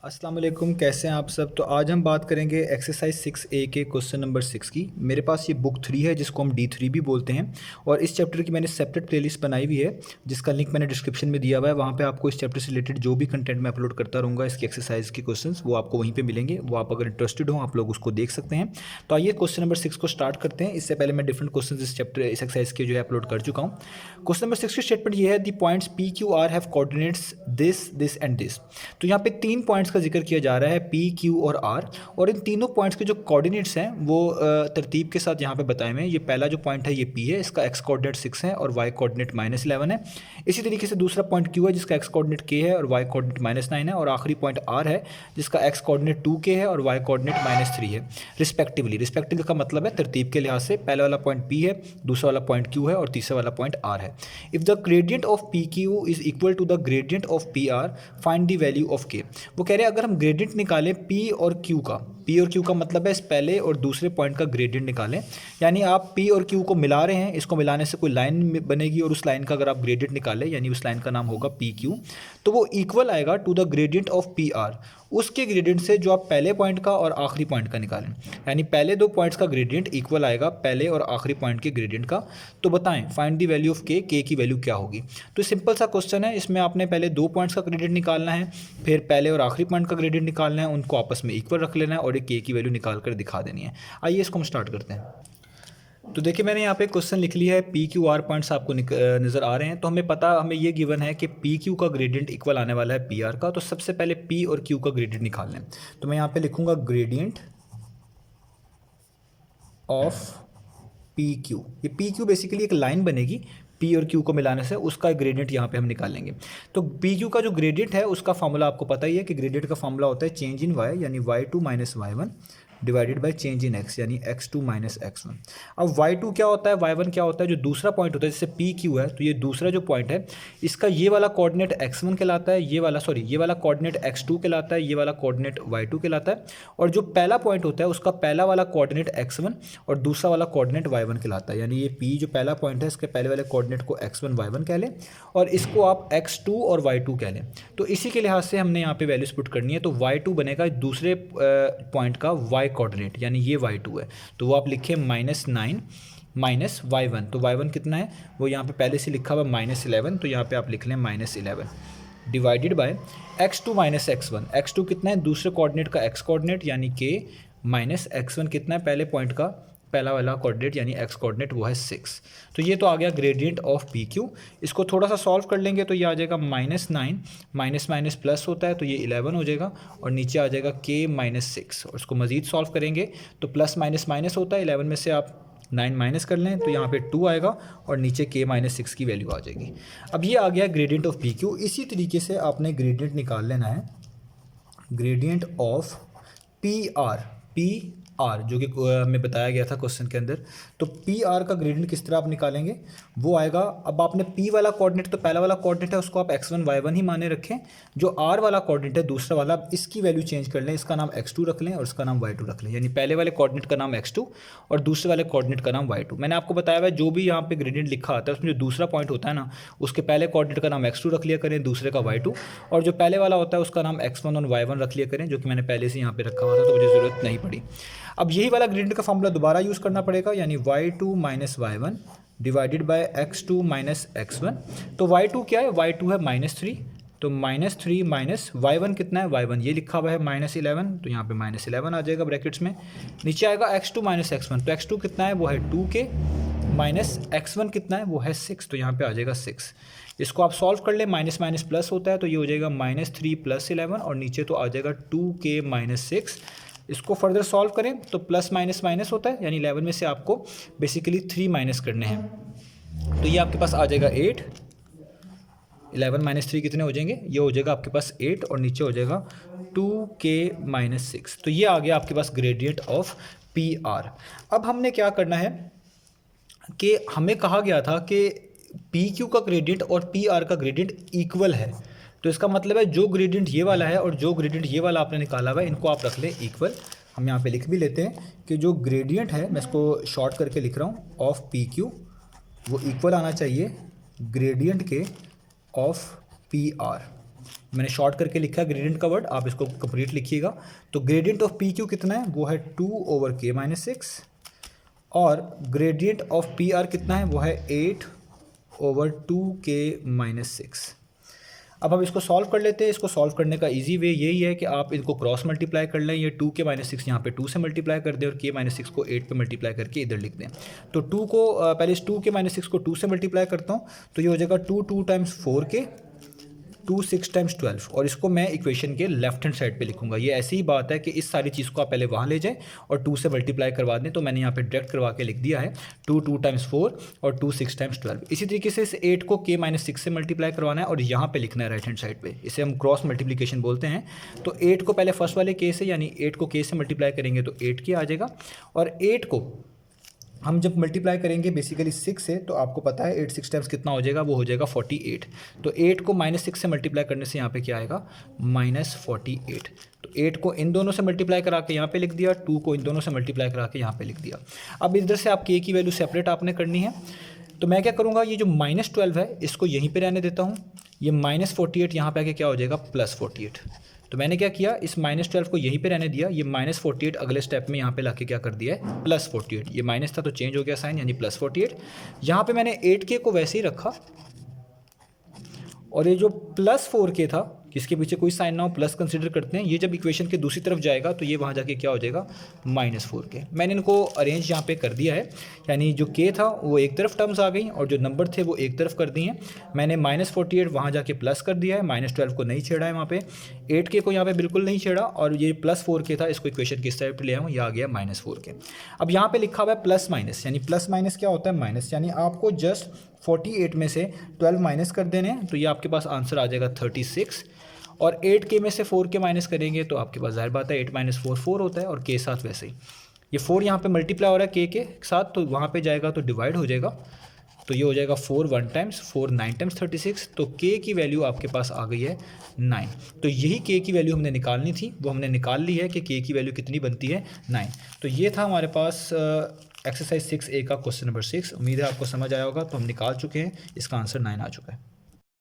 अस्सलाम वालेकुम, कैसे हैं आप सब। तो आज हम बात करेंगे एक्सरसाइज 6A के क्वेश्चन नंबर 6 की। मेरे पास ये बुक 3 है जिसको हम D3 भी बोलते हैं, और इस चैप्टर की मैंने सेपरेट प्लेलिस्ट बनाई हुई है जिसका लिंक मैंने डिस्क्रिप्शन में दिया हुआ है। वहाँ पे आपको इस चैप्टर से रिलेटेड जो भी कंटेंट मैं अपलोड करता रहूँगा, इसकी एक्सरसाइज के क्वेश्चंस, वो आपको वहीं पर मिलेंगे। वो आप अगर इंटरेस्टेड हो आप लोग उसको देख सकते हैं। तो आइए क्वेश्चन नंबर 6 को स्टार्ट करते हैं। इससे पहले मैं डिफरेंट क्वेश्चन इस चैप्टर इस एक्सरसाइज के जो है अपलोड कर चुका हूँ। क्वेश्चन नंबर 6 की स्टेटमेंट ये है, the points P Q R have coordinates this this and this. तो यहाँ पे 3 पॉइंट्स का जिक्र किया जा रहा है, P Q और R, और इन तीनों पॉइंट्स के जो कोऑर्डिनेट्स हैं वो तरतीब के साथ यहाँ पे बताए हुए हैं। ये पहला जो पॉइंट है ये P है, इसका x कोऑर्डिनेट 6 है और y कोऑर्डिनेट -11 है। इसी तरीके से दूसरा पॉइंट Q है जिसका x कोऑर्डिनेट k है और y कोऑर्डिनेट -9 है, और आखिरी पॉइंट R है जिसका x कोऑर्डिनेट 2k है और y कोऑर्डिनेट -3 है रिस्पेक्टिवली का मतलब है तरतीब के लिहाज से पहले वाला पॉइंट P है, दूसरा वाला पॉइंट Q है और तीसरा वाला पॉइंट R है। If the gradient of PQ is equal to the gradient of PR, find the value of K। वो कह रहे हैं अगर हम ग्रेडियंट निकालें P और Q का मतलब है इस पहले और दूसरे पॉइंट का ग्रेडियंट निकालें। यानी आप P और Q को मिला रहे हैं, इसको मिलाने से कोई लाइन बनेगी और उस लाइन का अगर आप ग्रेडियंट निकालें यानी उस लाइन का नाम होगा PQ, तो वो इक्वल आएगा to the gradient of PR, उसके ग्रेडियंट से जो आप पहले पॉइंट का और आखिरी पॉइंट का निकालें। यानी पहले दो पॉइंट्स का ग्रेडियंट इक्वल आएगा पहले और आखिरी पॉइंट के ग्रेडियंट का। तो बताएं find the value of K की वैल्यू क्या होगी। तो सिंपल सा क्वेश्चन है, इसमें आपने पहले दो पॉइंट्स का ग्रेडियंट निकालना है, फिर पहले और आखिरी पॉइंट का ग्रेडियंट निकालना है, उनको आपस में इक्वल रख लेना है और एक K की वैल्यू निकाल कर दिखा देनी है। आइए इसको हम स्टार्ट करते हैं। तो देखिए मैंने यहाँ पे क्वेश्चन लिख लिया है, P Q R पॉइंट्स आपको नज़र आ रहे हैं। तो हमें ये गिवन है कि P Q का ग्रेडियंट इक्वल आने वाला है PR का। तो सबसे पहले P और Q का ग्रेडियंट निकाल लें। तो मैं यहाँ पे लिखूँगा ग्रेडियंट ऑफ PQ। ये PQ बेसिकली एक लाइन बनेगी, P और Q को मिलाने से उसका ग्रेडियंट यहाँ पे हम निकालेंगे। तो PQ का जो ग्रेडियंट है उसका फॉर्मूला आपको पता ही है कि ग्रेडियंट का फॉर्मूला होता है चेंज इन y यानी y2 - y1 divided by change in x यानी x2 - x1। अब y2 क्या होता है, y1 क्या होता है, जो दूसरा पॉइंट होता है जैसे PQ है, तो ये दूसरा जो पॉइंट है इसका ये वाला कोऑर्डिनेट x1 कहलाता है, ये वाला कोऑर्डिनेट x2 कहलाता है, ये वाला कोऑर्डिनेट y2 कहलाता है, और जो पहला पॉइंट होता है उसका पहला वाला कोऑर्डिनेट x1 और दूसरा वाला कोऑर्डिनेट y1 कहलाता है। यानी ये P जो पहला पॉइंट है इसके पहले वाले कोऑर्डिनेट को x1 y1 कह लें और इसको आप x2 और y2 कह लें। तो इसी के लिहाज से हमने यहाँ पे वैल्यूज पुट करनी है। तो y2 बनेगा दूसरे पॉइंट का y कोऑर्डिनेट यानी ये y2 है, तो वो आप लिखें -9 माइनस y1। तो y1 कितना है वो यहाँ पे पहले से लिखा हुआ -11, तो यहाँ पे आप लिख लें -11 divided by x2 - x1। x2 कितना है दूसरे कोऑर्डिनेट का x कोऑर्डिनेट यानी k, माइनस x1 कितना है पहले पॉइंट का पहला वाला कोऑर्डिनेट यानी x कोऑर्डिनेट वो है 6। तो ये तो आ गया ग्रेडियंट ऑफ PQ। इसको थोड़ा सा सॉल्व कर लेंगे तो ये आ जाएगा -9 माइनस माइनस प्लस होता है तो ये 11 हो जाएगा, और नीचे आ जाएगा k - 6, और इसको मज़ीद सॉल्व करेंगे तो प्लस माइनस माइनस होता है, 11 में से आप 9 माइनस कर लें तो यहाँ पे 2 आएगा और नीचे k - 6 की वैल्यू आ जाएगी। अब ये आ गया ग्रेडियंट ऑफ PQ। इसी तरीके से आपने ग्रेडियंट निकाल लेना है, ग्रेडियंट ऑफ PR जो कि हमें बताया गया था क्वेश्चन के अंदर। तो PR का ग्रेडियंट किस तरह आप निकालेंगे, वो आएगा, अब आपने P वाला कोऑर्डिनेट तो पहला वाला कोऑर्डिनेट है उसको आप x1 y1 ही माने रखें, जो R वाला कोऑर्डिनेट है दूसरा वाला इसकी वैल्यू चेंज कर लें, इसका नाम x2 रख लें और इसका नाम y2 रख लें। यानी पहले वाले कोऑर्डिनेट का नाम x2 और दूसरे वाले कोऑर्डिनेट का नाम y2। मैंने आपको बताया हुआ जो भी यहाँ पे ग्रेडियंट लिखा आता है उसमें जो दूसरा पॉइंट होता है ना उसके पहले कोऑर्डिनेट का नाम x2 रख लिया करें, दूसरे का y2, और जो पहले वाला होता है उसका नाम x1 और y1 रख लिया करें, जो कि मैंने पहले से यहाँ पे रखा हुआ था तो मुझे ज़रूरत नहीं पड़ी। अब यही वाला ग्रेडियंट का फॉर्मूला दोबारा यूज़ करना पड़ेगा, यानी y2 - y1 divided by x2 - x1। तो y2 क्या है, y2 है -3, तो -3 माइनस y1 कितना है, y1 ये लिखा हुआ है -11, तो यहाँ पे -11 आ जाएगा ब्रैकेट्स में। नीचे आएगा x2 - x1, तो x2 कितना है वो है 2k, माइनस x1 कितना है वो है 6, तो यहाँ पे आ जाएगा 6। इसको आप सॉल्व कर ले, माइनस माइनस प्लस होता है तो ये हो जाएगा -3 + 11, और नीचे तो आ जाएगा 2k - 6। इसको फर्दर सॉल्व करें तो प्लस माइनस माइनस होता है, यानी 11 में से आपको बेसिकली 3 माइनस करने हैं, तो ये आपके पास आ जाएगा 8। 11 - 3 कितने हो जाएंगे, ये हो जाएगा आपके पास 8, और नीचे हो जाएगा 2k - 6। तो ये आ गया आपके पास ग्रेडियंट ऑफ PR। अब हमने क्या करना है कि हमें कहा गया था कि PQ का ग्रेडियंट और PR का ग्रेडियंट इक्वल है, तो इसका मतलब है जो ग्रेडियंट ये वाला है और जो ग्रेडियंट ये वाला आपने निकाला हुआ है इनको आप रख लें इक्वल। हम यहाँ पे लिख भी लेते हैं कि जो ग्रेडियंट है, मैं इसको शॉर्ट करके लिख रहा हूँ, ऑफ PQ वो इक्वल आना चाहिए ग्रेडियंट के ऑफ PR। मैंने शॉर्ट करके लिखा है ग्रेडियंट का वर्ड, आप इसको कंप्लीट लिखिएगा। तो ग्रेडियंट ऑफ पी क्यू कितना है, वो है 2/k-6, और ग्रेडियंट ऑफ पी आर कितना है, वो है 8/2k-6। अब हम इसको सॉल्व कर लेते हैं। इसको सॉल्व करने का इजी वे यही है कि आप इनको क्रॉस मल्टीप्लाई कर लें। ये 2k-6 यहाँ पे 2 से मल्टीप्लाई कर दें और k-6 को 8 पे मल्टीप्लाई करके इधर लिख दें। तो 2 को पहले इस 2k-6 को 2 से मल्टीप्लाई करता हूँ, तो ये हो जाएगा 2 टाइम्स 4k, 2 6 टाइम्स 12, और इसको मैं इक्वेशन के लेफ्ट हैंड साइड पे लिखूंगा। ये ऐसी ही बात है कि इस सारी चीज़ को आप पहले वहाँ ले जाएं और 2 से मल्टीप्लाई करवा दें। तो मैंने यहाँ पे डायरेक्ट करवा के लिख दिया है 2 टाइम्स 4 और 2 6 टाइम्स 12। इसी तरीके से इस 8 को k-6 से मल्टीप्लाई करवाना है और यहाँ पे लिखना है राइट हैंड साइड पे। इसे हम क्रॉस मल्टीप्लिकेशन बोलते हैं। तो 8 को पहले फर्स्ट वाले k से, यानी 8 को k से मल्टीप्लाई करेंगे तो 8k आ जाएगा, और 8 को हम जब मल्टीप्लाई करेंगे बेसिकली 6 से, तो आपको पता है 8 6 टाइम्स कितना हो जाएगा, वो हो जाएगा 48। तो 8 को -6 से मल्टीप्लाई करने से यहाँ पे क्या आएगा, -48। तो 8 को इन दोनों से मल्टीप्लाई करा के यहाँ पे लिख दिया, 2 को इन दोनों से मल्टीप्लाई करा के यहाँ पे लिख दिया। अब इधर से आप k की वैल्यू सेपरेट आपने करनी है। तो मैं क्या करूँगा, ये जो -12 है इसको यहीं पर रहने देता हूँ। ये -48 यहाँ पे आके क्या हो जाएगा, +48। तो मैंने क्या किया, इस -12 को यहीं पे रहने दिया। ये -48 अगले स्टेप में यहाँ पे लाके क्या कर दिया है, +48। ये माइनस था तो चेंज हो गया साइन, यानी +48। यहाँ पे मैंने 8k को वैसे ही रखा, और ये जो +4k था, जिसके पीछे कोई साइन ना हो, प्लस कंसीडर करते हैं। ये जब इक्वेशन के दूसरी तरफ जाएगा तो ये वहाँ जाके क्या हो जाएगा, -4k। मैंने इनको अरेंज यहाँ पे कर दिया है, यानी जो k था वो एक तरफ टर्म्स आ गई और जो नंबर थे वो एक तरफ कर दिए हैं। मैंने -48 वहाँ जाके प्लस कर दिया है, -12 को नहीं छेड़ा है वहाँ पे, 8k को यहाँ पे बिल्कुल नहीं छेड़ा, और ये +4k था इसको इक्वेशन किस साइड पर ले आऊँ, यह आ गया -4k। अब यहाँ पर लिखा हुआ है प्लस माइनस, यानी प्लस माइनस क्या होता है, माइनस, यानी आपको जस्ट 48 में से 12 माइनस कर देने हैं, तो ये आपके पास आंसर आ जाएगा 36। और 8k में से 4k माइनस करेंगे तो आपके पास जाहिर बात है 8 - 4 4 होता है, और k साथ वैसे ही ये 4 यहाँ पे मल्टीप्लाई हो रहा है k के साथ, तो वहाँ पे जाएगा तो डिवाइड हो जाएगा। तो ये हो जाएगा 4 1 टाइम्स 4 9 टाइम्स 36। तो k की वैल्यू आपके पास आ गई है 9। तो यही k की वैल्यू हमने निकालनी थी, वो हमने निकाल ली है कि k की वैल्यू कितनी बनती है, 9। तो ये था हमारे पास एक्सरसाइज 6A का क्वेश्चन नंबर 6। उम्मीद है आपको समझ आया होगा। तो हम निकाल चुके हैं, इसका आंसर 9 आ चुका है।